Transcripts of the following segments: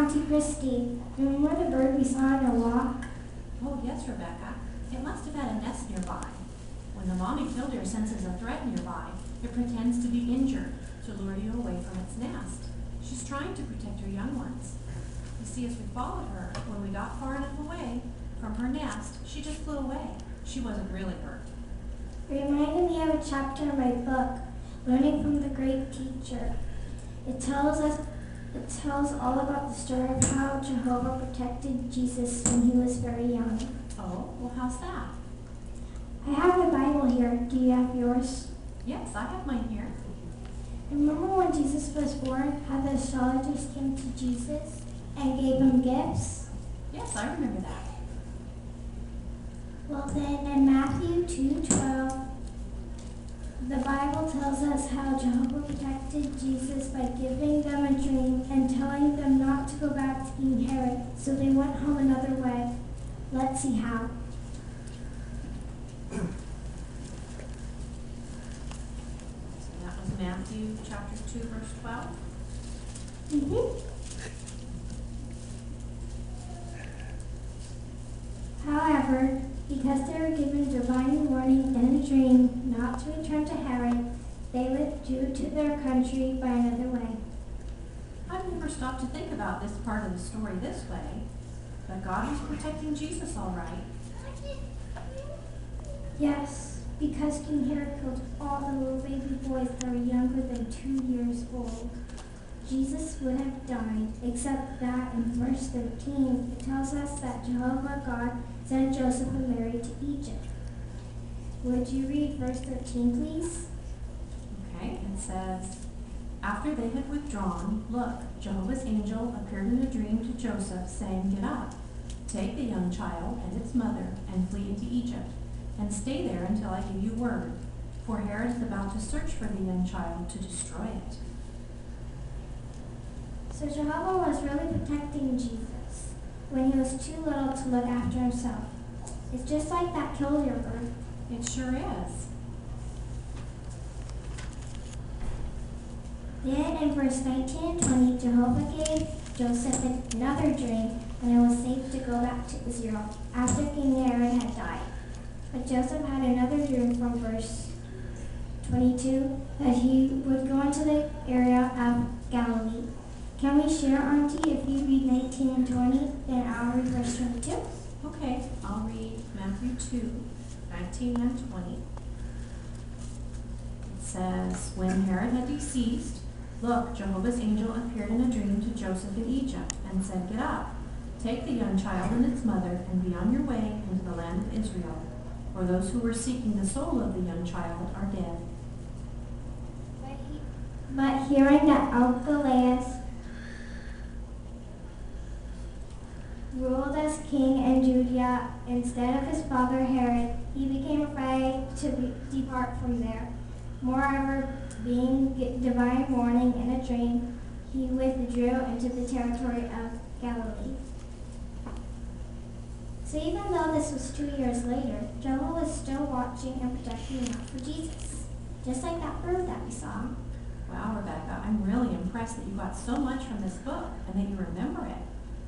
Auntie Christy, remember the bird we saw on our walk? Oh, yes, Rebecca. It must have had a nest nearby. When the mommy killer senses a threat nearby, it pretends to be injured to lure you away from its nest. She's trying to protect her young ones. You see, as we followed her, when we got far enough away from her nest, she just flew away. She wasn't really hurt. It reminded me of a chapter in my book, Learning from the Great Teacher. It tells all about the story of how Jehovah protected Jesus when he was very young. Oh, well, how's that? I have my Bible here. Do you have yours? Yes, I have mine here. Remember when Jesus was born, how the astrologers came to Jesus and gave him gifts? Yes, I remember that. Well then, in Matthew 2:12, the Bible tells us how Jehovah protected Jesus by giving them a dream and telling them not to go back to King Herod, so they went home another way. Let's see how. So that was Matthew chapter 2, verse 12. However, because they were given divine warning in a dream not to return to Herod, they withdrew to their country by another way. I've never stopped to think about this part of the story this way, but God was protecting Jesus all right. Yes, because King Herod killed all the little baby boys that were younger than 2 years old. Jesus would have died, except that in verse 13, it tells us that Jehovah God sent Joseph and Mary to Egypt. Would you read verse 13, please? Okay, it says, after they had withdrawn, look, Jehovah's angel appeared in a dream to Joseph, saying, get up, take the young child and its mother, and flee into Egypt, and stay there until I give you word, for Herod is about to search for the young child to destroy it. So Jehovah was really protecting Jesus when he was too little to look after himself. It's just like that killer bird. It sure is. Then in verse 19 and 20, Jehovah gave Joseph another dream, and it was safe to go back to Israel after King Herod had died. But Joseph had another dream from verse 22 that he would go into the area of Galilee. Can we share, Auntie, if you read 19 and 20, then I'll read verse 22? Okay, I'll read Matthew 2, 19 and 20. It says, when Herod had deceased, look, Jehovah's angel appeared in a dream to Joseph in Egypt and said, get up, take the young child and its mother and be on your way into the land of Israel, for those who were seeking the soul of the young child are dead. But hearing that Archelaus ruled as king in Judea instead of his father Herod, he became afraid to depart from there. Moreover, being divine warning in a dream, he withdrew into the territory of Galilee. So even though this was 2 years later, Jehovah was still watching and protecting out for Jesus, just like that bird that we saw. Wow, Rebecca, I'm really impressed that you got so much from this book and that you remember it.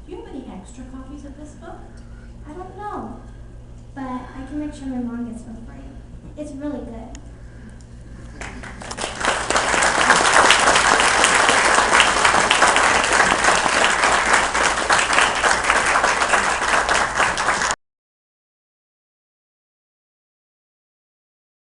Do you have any extra copies of this book? I don't know, but I can make sure my mom gets one for you. It's really good.